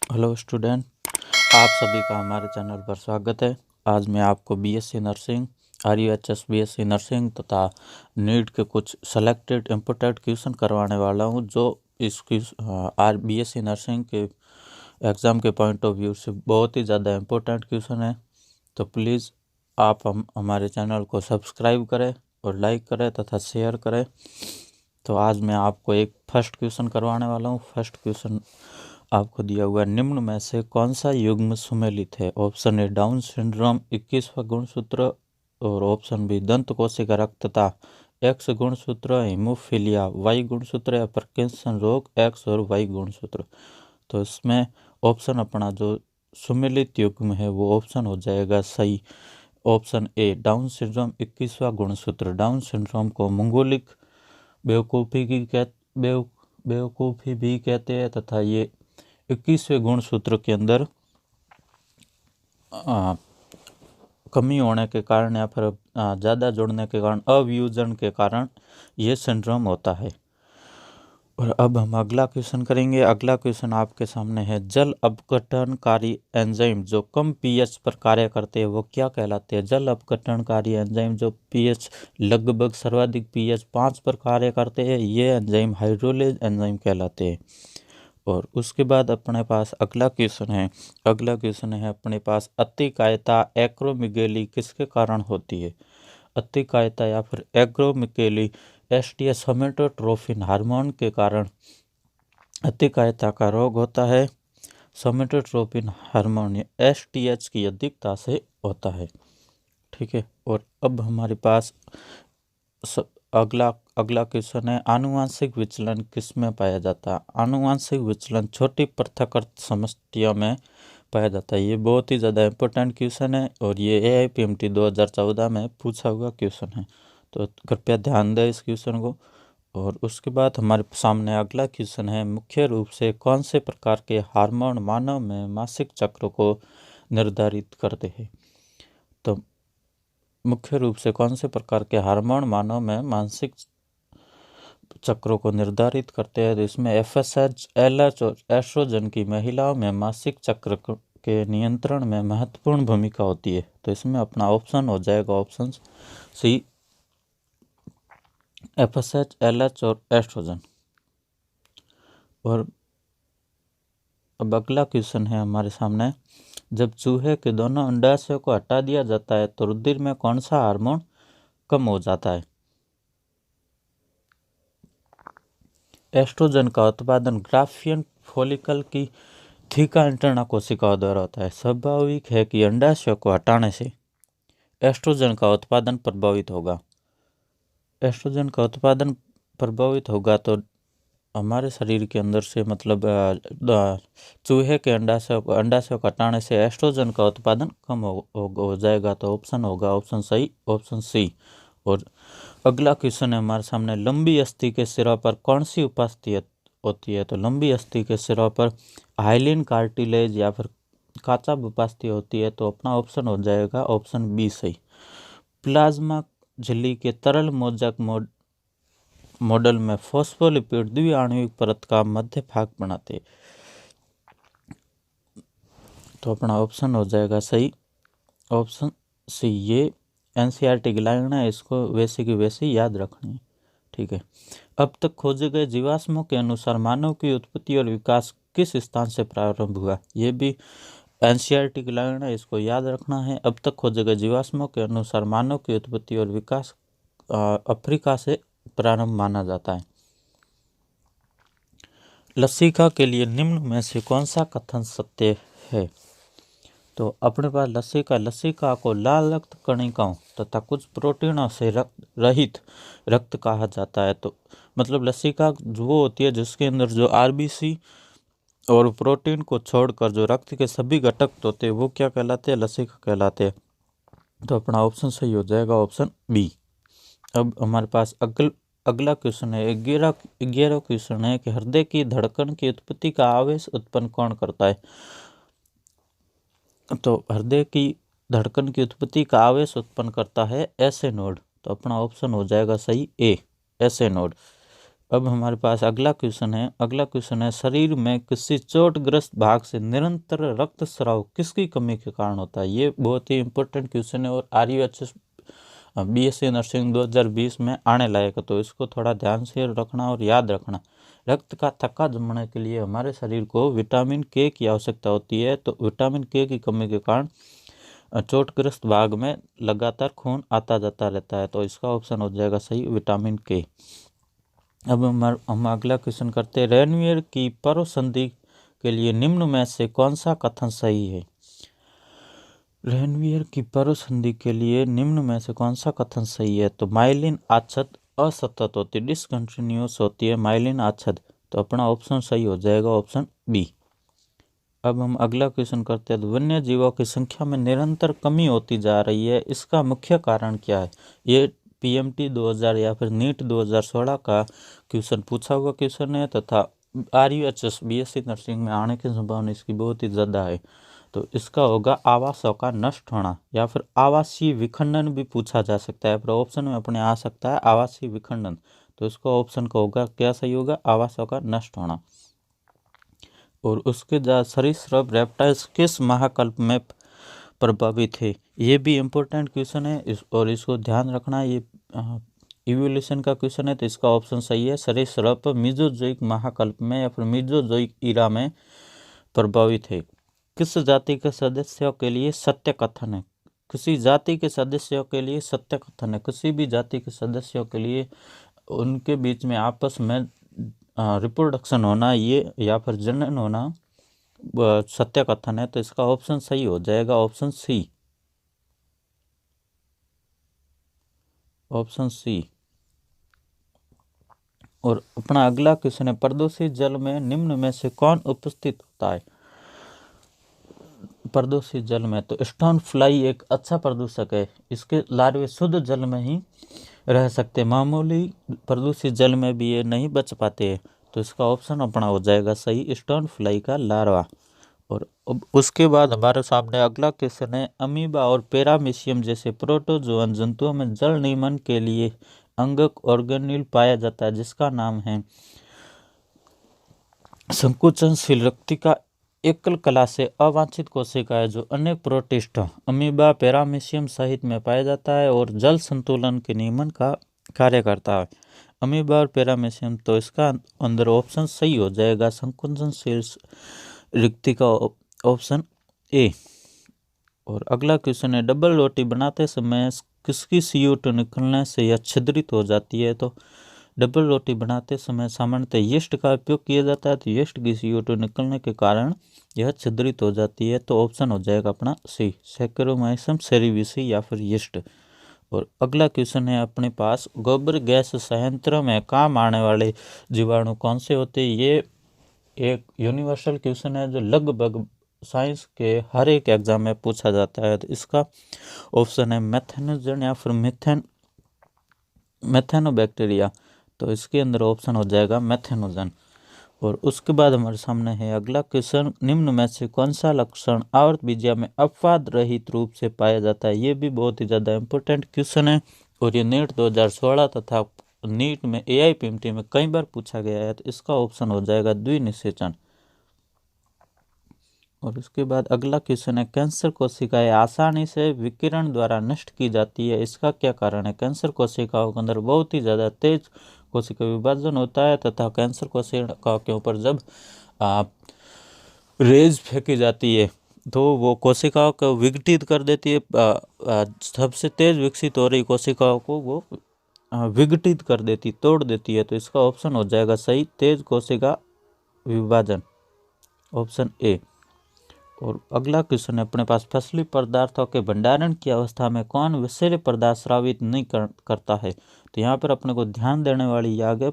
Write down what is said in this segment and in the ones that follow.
Hello student, आप सभी का हमारे चैनल पर स्वागत है। आज मैं आपको BSc nursing, RUHS BSc nursing तथा नीट के कुछ सेलेक्टेड इम्पोर्टेंट क्वेश्चन करवाने वाला हूं, जो इस बीएससी नर्सिंग के एग्ज़ाम के पॉइंट ऑफ व्यू से बहुत ही ज़्यादा इम्पोर्टेंट क्वेश्चन है। तो प्लीज़ आप हमारे चैनल को सब्सक्राइब करें और लाइक करें तथा शेयर करें। तो आज मैं आपको एक फर्स्ट क्वेश्चन करवाने वाला हूँ। फर्स्ट क्वेश्चन आपको दिया हुआ है, निम्न में से कौन सा युग्म सुमेलित है? ऑप्शन ए डाउन सिंड्रोम 21वां गुणसूत्र, और ऑप्शन बी दंत कोशिका रक्तता एक्स गुणसूत्र, हीमोफीलिया वाई गुणसूत्र, या पार्किंसन रोग एक्स और वाई गुणसूत्र। तो इसमें ऑप्शन अपना जो सुमेलित युग्म है वो ऑप्शन हो जाएगा सही, ऑप्शन ए डाउन सिंड्रोम 21वां गुणसूत्र। डाउन सिंड्रोम को मंगोलिक बेवकूफ़ी भी कहते हैं तथा ये 21वें गुणसूत्र के अंदर कमी होने के कारण या फिर ज़्यादा जुड़ने के कारण, अव्यूजन के कारण ये सिंड्रोम होता है। और अब हम अगला क्वेश्चन करेंगे। अगला क्वेश्चन आपके सामने है, जल अपघटनकारी एंजाइम जो कम पीएच पर कार्य करते हैं वो क्या कहलाते हैं? जल अपघटनकारी एंजाइम जो पीएच लगभग सर्वाधिक पीएच 5 पर कार्य करते हैं, ये एंजाइम हाइड्रोलेज एंजाइम कहलाते हैं। और उसके बाद अपने पास अगला क्वेश्चन है अपने पास, अतिकायता एक्रोमेगाली किसके कारण होती है? अतिकायता या फिर एक्रोमेगाली एसटीएच सोमेटोट्रोपिन हार्मोन के कारण अतिकायता का रोग होता है। सोमेटोट्रोपिन हार्मोन एसटीएच की अधिकता से होता है। ठीक है। और अब हमारे पास अगला क्वेश्चन है, आनुवांशिक विचलन किस में पाया जाता है? आनुवांशिक विचलन छोटी पृथक समष्टियों में पाया जाता है। ये बहुत ही ज़्यादा इम्पोर्टेंट क्वेश्चन है और ये AIPMT 2014 में पूछा हुआ क्वेश्चन है, तो कृपया ध्यान दें इस क्वेश्चन को। और उसके बाद हमारे सामने अगला क्वेश्चन है, मुख्य रूप से कौन से प्रकार के हार्मोन मानव में मासिक चक्र को निर्धारित करते हैं? तो मुख्य रूप से कौन से प्रकार के हार्मोन मानव में मासिक चक्रों को निर्धारित करते हैं? तो इसमें FSH, LH और एस्ट्रोजन की महिलाओं में मासिक चक्र के नियंत्रण में महत्वपूर्ण भूमिका होती है। तो इसमें अपना ऑप्शन हो जाएगा ऑप्शन सी, FSH, LH और एस्ट्रोजन। और अब अगला क्वेश्चन है हमारे सामने, जब चूहे के दोनों अंडाशयों को हटा दिया जाता है तो रुधिर में कौन सा हार्मोन कम हो जाता है? एस्ट्रोजन का उत्पादन ग्राफियन फॉलिकल की थीका इंटरना कोशिकाओं द्वारा होता है। स्वाभाविक है कि अंडाशय को हटाने से एस्ट्रोजन का उत्पादन प्रभावित होगा। एस्ट्रोजन का उत्पादन प्रभावित होगा तो हमारे शरीर के अंदर से मतलब चूहे के अंडाशय को हटाने से एस्ट्रोजन का उत्पादन कम हो जाएगा। तो ऑप्शन होगा ऑप्शन सही, ऑप्शन सी। और अगला क्वेश्चन है हमारे सामने, लंबी अस्थि के सिरों पर कौन सी उपस्थिति होती है? तो लंबी अस्थि के सिरों पर हाइलिन कार्टिलेज या फिर काचा उपस्थिति होती है। तो अपना ऑप्शन हो जाएगा ऑप्शन बी सही। प्लाज्मा झिल्ली के तरल मोजक मॉडल में फॉस्फोलिपिड द्विआण्विक परत का मध्य भाग बनाते। तो अपना ऑप्शन हो जाएगा सही, ऑप्शन सी। ये NCERT की लाइन है, इसको वैसे की वैसे याद रखनी है। ठीक है। अब तक खोजे गए जीवाश्मों के अनुसार मानव की उत्पत्ति और विकास किस स्थान से प्रारंभ हुआ? ये भी NCERT की लाइन है, इसको याद रखना है। अब तक खोजे गए जीवाश्मों के अनुसार मानव की उत्पत्ति और विकास अफ्रीका से प्रारंभ माना जाता है। लसिका के लिए निम्न में से कौन सा कथन सत्य है? तो अपने पास लसिका को लाल रक्त कणिकाओं तथा कुछ प्रोटीनों से रहित रक्त कहा जाता है। तो मतलब लसिका वो होती है जिसके अंदर जो RBC और प्रोटीन को छोड़कर जो रक्त के सभी घटक होते हैं वो क्या कहलाते हैं? लसिका कहलाते हैं। तो अपना ऑप्शन सही हो जाएगा ऑप्शन बी। अब हमारे पास अगला क्वेश्चन है, 11 क्वेश्चन है कि हृदय की धड़कन की उत्पत्ति का आवेश उत्पन्न कौन करता है? तो हृदय की धड़कन की उत्पत्ति का आवेश उत्पन्न करता है एसे नोड। तो अपना ऑप्शन हो जाएगा सही ए, एसे नोड। अब हमारे पास अगला क्वेश्चन है शरीर में किसी चोटग्रस्त भाग से निरंतर रक्तस्राव किसकी कमी के कारण होता है। ये बहुत ही इंपॉर्टेंट क्वेश्चन है और RUHS BSc नर्सिंग 2020 में आने लायक है, तो इसको थोड़ा ध्यान से रखना और याद रखना। रक्त का थक्का जमने के लिए हमारे शरीर को विटामिन के की आवश्यकता होती है, तो विटामिन के की कमी के कारण चोटग्रस्त भाग में लगातार खून आता जाता रहता है, तो इसका ऑप्शन हो जाएगा सही विटामिन के। अब हम अगला क्वेश्चन करते हैं, रेनवीयर की पर्व संधि के लिए निम्न में से कौन सा कथन सही है। रेनवीयर की पर्व संधि के लिए निम्न में से कौन सा कथन सही है। तो माइलिन आच्छद असतत होती है, डिसकंटिन्यूस होती है माइलिन आच्छद, तो अपना ऑप्शन सही हो जाएगा ऑप्शन बी। अब हम अगला क्वेश्चन करते हैं, वन्य जीवों की संख्या में निरंतर कमी होती जा रही है, इसका मुख्य कारण क्या है। ये PMT 2000 या फिर नीट 2016 का क्वेश्चन पूछा हुआ क्वेश्चन है तथा RUHS BSc नर्सिंग में आने की संभावना इसकी बहुत ही ज़्यादा है, तो इसका होगा आवासों का नष्ट होना या फिर आवासीय विखंडन भी पूछा जा सकता है, पर ऑप्शन में अपने आ सकता है आवासीय विखंडन, तो इसका ऑप्शन का होगा क्या सही होगा, आवासों का नष्ट होना। और उसके सरीसृप रेप्टाइल्स किस महाकल्प में प्रभावित है, ये भी इम्पोर्टेंट क्वेश्चन है और इसको ध्यान रखना, ये इवोल्यूशन का क्वेश्चन है, तो इसका ऑप्शन सही है सरीसृप मीजोजोइक महाकल्प में या फिर मीजोजोइक ईरा में प्रभावित है। किस जाति के सदस्यों के लिए सत्य कथन है, किसी जाति के सदस्यों के लिए सत्य कथन है, किसी भी जाति के सदस्यों के लिए उनके बीच में आपस में रिप्रोडक्शन होना ये या फिर जनन होना सत्य कथन है, तो इसका ऑप्शन सही हो जाएगा ऑप्शन सी, ऑप्शन सी। और अपना अगला क्वेश्चन है, प्रदूषित जल में निम्न में से कौन उपस्थित होता है। प्रदूषित जल में तो स्टोन फ्लाई एक अच्छा प्रदूषक है, इसके लार्वे शुद्ध जल में ही रह सकते, मामूली प्रदूषित जल में भी ये नहीं बच पाते, तो इसका ऑप्शन अपना हो जाएगा सही स्टोन फ्लाई का लार्वा। और अब उसके बाद हमारे सामने अगला क्वेश्चन है, अमीबा और पैरामीशियम जैसे प्रोटोजोअन जंतुओं में जल नियमन के लिए अंगक ऑर्गेन्यूल पाया जाता है, जिसका नाम है संकुचनशील रक्तिका एकल कला से अवांछित कोशिका है, जो अनेक प्रोटिस्ट अमीबा पैरामीशियम सहित में पाया जाता है और जल संतुलन के नियमन का कार्य करता है। अमीबा और पैरामीशियम, तो इसका अंदर ऑप्शन सही हो जाएगा संकुचनशील रिक्तिका ऑप्शन ए। और अगला क्वेश्चन है, डबल रोटी बनाते समय किसकी CO2 निकलने से यह छिद्रित हो जाती है। तो डबल रोटी बनाते समय सामान्यतः यीस्ट का उपयोग किया जाता है, तो यीस्ट की CO2 निकलने के कारण यह छिद्रित हो जाती है, तो ऑप्शन हो जाएगा अपना सी, सैक्रोमाइसम सेरेविसी या फिर यीस्ट। और अगला क्वेश्चन है अपने पास, गोबर गैस संयंत्र में काम आने वाले जीवाणु कौन से होते हैं। ये एक यूनिवर्सल क्वेश्चन है जो लगभग साइंस के हर एक एग्जाम में पूछा जाता है, तो इसका ऑप्शन है मेथेनोजन या फिर मेथेनोबैक्टीरिया, तो इसके अंदर ऑप्शन हो जाएगा मेथेनोजन। और उसके बाद हमारे सामने है अगला क्वेश्चन, निम्न में से कौन सा लक्षण आवर्त बीजिया में अपवाद रहित रूप से पाया जाता है। ये भी बहुत ही ज़्यादा इंपॉर्टेंट क्वेश्चन है और ये नीट 2016 तथा नीट में AIPMT में कई बार पूछा गया है, तो इसका ऑप्शन हो जाएगा द्विनिषेचन। और उसके बाद अगला क्वेश्चन है, कैंसर कोशिकाएं आसानी से विकिरण द्वारा नष्ट की जाती है, इसका क्या कारण है। कैंसर कोशिकाओं के अंदर बहुत ही ज़्यादा तेज कोशिका विभाजन होता है तथा कैंसर कोशिकाओं के ऊपर जब रेज फेंकी जाती है तो वो कोशिकाओं को विघटित कर देती है, सबसे तेज विकसित हो रही कोशिकाओं को वो विघटित कर देती, तोड़ देती है, तो इसका ऑप्शन हो जाएगा सही तेज कोशिका विभाजन, ऑप्शन ए। और अगला क्वेश्चन है अपने पास, फसली पदार्थों के भंडारण की अवस्था में कौन विषैले पदार्थ स्रावित नहीं करता है। तो यहाँ पर अपने को ध्यान देने वाली आगे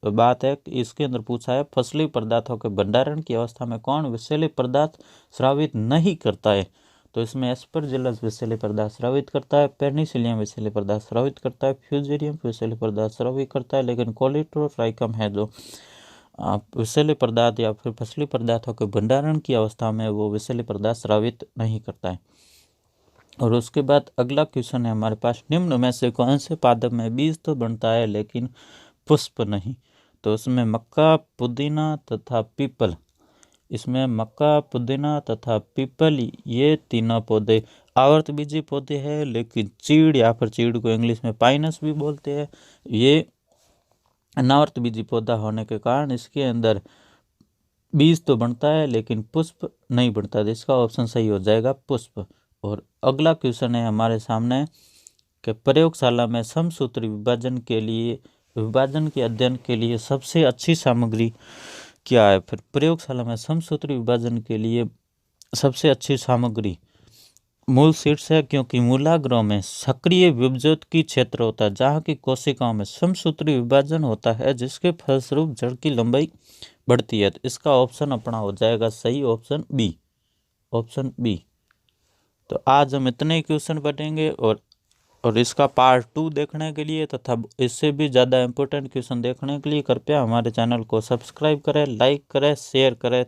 बात है कि इसके अंदर पूछा है फसली पदार्थों के भंडारण की अवस्था में कौन विषैले पदार्थ स्रावित नहीं करता है। तो इसमें एस्परजिलस विषैले पदार्थ स्रावित करता है, पेनिसिलियम विषैले पदार्थ स्रावित करता है, फ्यूजेरियम विषैले पदार्थ स्रावित करता है, लेकिन कोलिट्रोट्राइकम है जो विषैले पदार्थ या फिर फसली पदार्थों के भंडारण की अवस्था में वो विषैले पदार्थ स्रावित नहीं करता है। और उसके बाद अगला क्वेश्चन है हमारे पास, निम्न में से कौन से पादप में बीज तो बनता है लेकिन पुष्प नहीं। तो उसमें मक्का, पुदीना तथा पीपल, इसमें मक्का, पुदीना तथा पीपल ये तीनों पौधे आवर्तबीजी पौधे हैं, लेकिन चीड़ या फिर चीड़ को इंग्लिश में पाइनस भी बोलते हैं, ये अनावर्तबीजी पौधा होने के कारण इसके अंदर बीज तो बनता है लेकिन पुष्प नहीं बनता। इसका ऑप्शन सही हो जाएगा पुष्प। और अगला क्वेश्चन है हमारे सामने कि प्रयोगशाला में समसूत्री विभाजन के अध्ययन के लिए सबसे अच्छी सामग्री क्या है। फिर प्रयोगशाला में समसूत्री विभाजन के लिए सबसे अच्छी सामग्री मूल शीर्ष है, क्योंकि मूलाग्रों में सक्रिय विभजोत्की क्षेत्र होता है जहाँ की कोशिकाओं में समसूत्री विभाजन होता है, जिसके फलस्वरूप जड़ की लंबाई बढ़ती है। तो इसका ऑप्शन अपना हो जाएगा सही, ऑप्शन बी, ऑप्शन बी। तो आज हम इतने ही क्वेश्चन पढ़ेंगे और इसका पार्ट 2 देखने के लिए तथा इससे भी ज़्यादा इम्पोर्टेंट क्वेश्चन देखने के लिए कृपया हमारे चैनल को सब्सक्राइब करें, लाइक करें, शेयर करें।